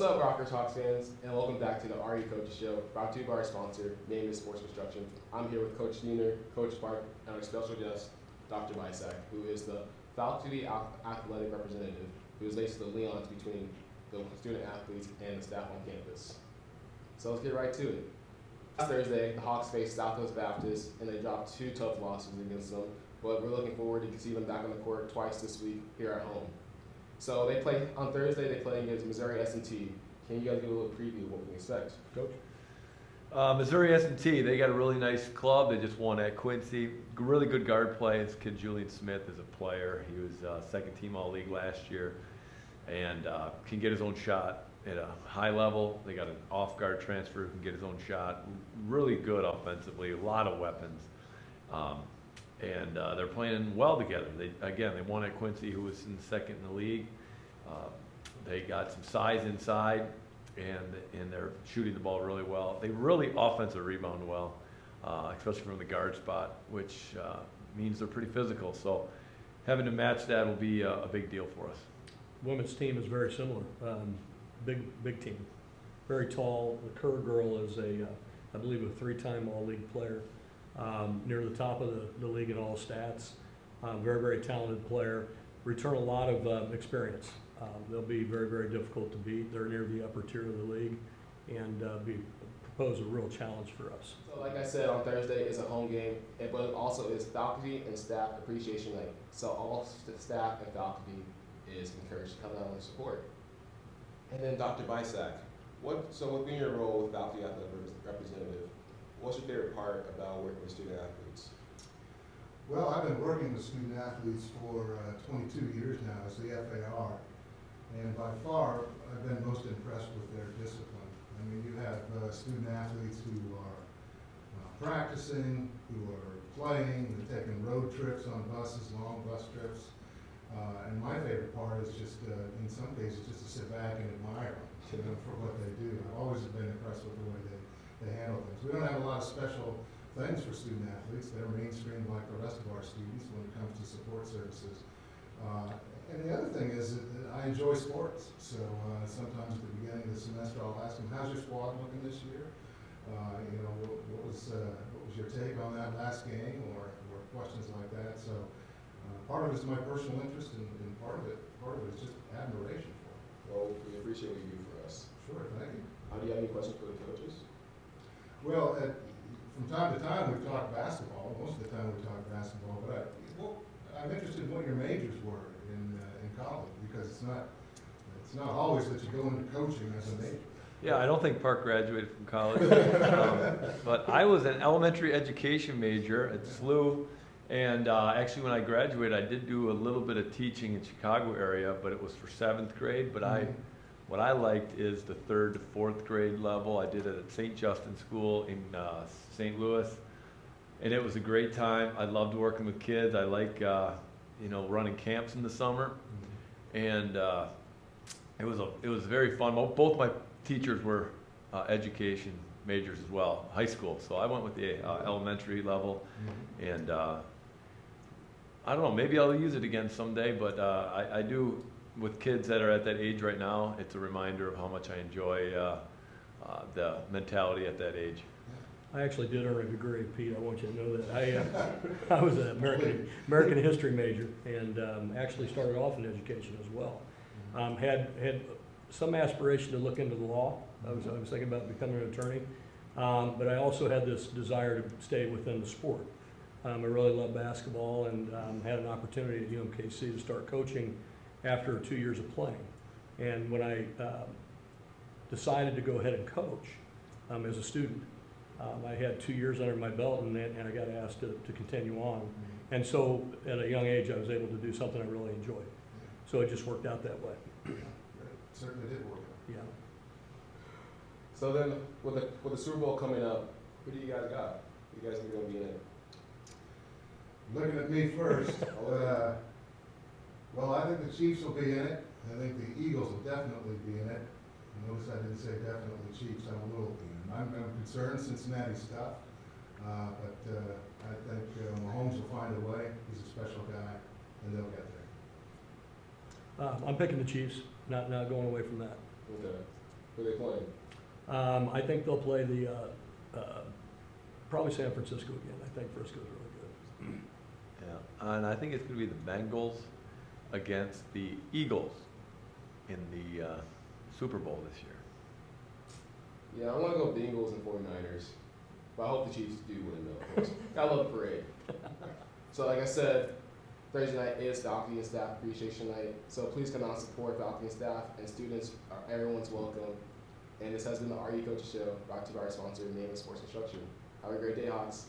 What's up, Rockhurst Hawks fans, and welcome back to the RE Coaches Show, brought to you by our sponsor, Main Sports Construction. I'm here with Coach Diener, Coach Park, and our special guest, Dr. Bicak, who is the faculty athletic representative, who is basically the liaison between the student athletes and the staff on campus. So let's get right to it. Last Thursday, the Hawks faced Southwest Baptist, and they dropped 2 tough losses against them, but we're looking forward to see them back on the court twice this week here at home. So they play on Thursday. They play against Missouri S&T. Can you guys give a little preview of what we can expect, Coach? Missouri S&T, they got a really nice club. They just won at Quincy. Really good guard play. This kid Julian Smith is a player. He was second team All-League last year, and can get his own shot at a high level. They got an off-guard transfer who can get his own shot. Really good offensively. A lot of weapons. And they're playing well together. They won at Quincy, who was in second in the league. They got some size inside, and they're shooting the ball really well. They really offensive rebound well, especially from the guard spot, which means they're pretty physical. So having to match that will be a big deal for us. Women's team is very similar. Big team, very tall. The Kerr girl is I believe, a 3-time All-League player. Near the top of the league in all stats. Very, very talented player. Return a lot of experience. They'll be very, very difficult to beat. They're near the upper tier of the league and propose a real challenge for us. So like I said, on Thursday it's a home game, but it also is faculty and staff appreciation night. So all staff and faculty is encouraged to come out and support. And then Dr. Bicak, within your role with faculty athletic representative, what's your favorite part about working with student athletes? Well, I've been working with student athletes for 22 years now as the FAR, and by far I've been most impressed with their discipline. I mean, you have student athletes who are practicing, who are playing, they're taking road trips on buses, long bus trips, and my favorite part is just, in some cases, just to sit back and admire them for what they do. I've always been impressed with the way they handle things. We don't have a lot of special things for student athletes. They're mainstream like the rest of our students when it comes to support services. And the other thing is that I enjoy sports. So sometimes at the beginning of the semester I'll ask them, how's your squad looking this year? What was your take on that last game or questions like that. So part of it is my personal interest and part of it is just admiration for it. Well, we appreciate what you do for us. Sure, thank you. Do you have any questions for the coaches? Well, from time to time we talk basketball. Most of the time we talk basketball, but I'm interested in what your majors were in college, because it's not always that you go into coaching as a major. Yeah, I don't think Park graduated from college, but I was an elementary education major at SLU, and actually when I graduated I did do a little bit of teaching in Chicago area, but it was for 7th grade, but what I liked is the 3rd to 4th grade level. I did it at St. Justin School in St. Louis, and it was a great time. I loved working with kids. I like running camps in the summer, and it was very fun. Both my teachers were education majors as well, high school. So I went with the elementary level, and I don't know. Maybe I'll use it again someday, but I do. With kids that are at that age right now, it's a reminder of how much I enjoy the mentality at that age. I actually did earn a degree, Pete. I want you to know that. I was an American history major and actually started off in education as well. Had some aspiration to look into the law. I was thinking about becoming an attorney, but I also had this desire to stay within the sport. I really love basketball and had an opportunity at UMKC to start coaching after 2 years of playing. And when I decided to go ahead and coach as a student, I had 2 years under my belt, and I got asked to continue on. And so at a young age I was able to do something I really enjoyed. So it just worked out that way. It certainly did work out. Yeah. So then, with the Super Bowl coming up, who do you guys got? Who do you guys think are going to be in it? Looking at me first, well, I think the Chiefs will be in it. I think the Eagles will definitely be in it. Notice I didn't say definitely Chiefs. I'm concerned Cincinnati stuff, but I think Mahomes will find a way. He's a special guy, and they'll get there. I'm picking the Chiefs. Not going away from that. Okay. Who are they playing? I think they'll play probably San Francisco again. I think Frisco's really good. Yeah, and I think it's going to be the Bengals against the Eagles in the Super Bowl this year. Yeah, I want to go Bengals and 49ers, but I hope the Chiefs do win though, of course. I love the parade. So like I said, Thursday night is faculty and staff appreciation night, so please come out and support faculty and staff and students. Everyone's welcome. And this has been the RE Coaches Show, brought to you by our sponsor, Main Sports Instruction. Have a great day, Hawks.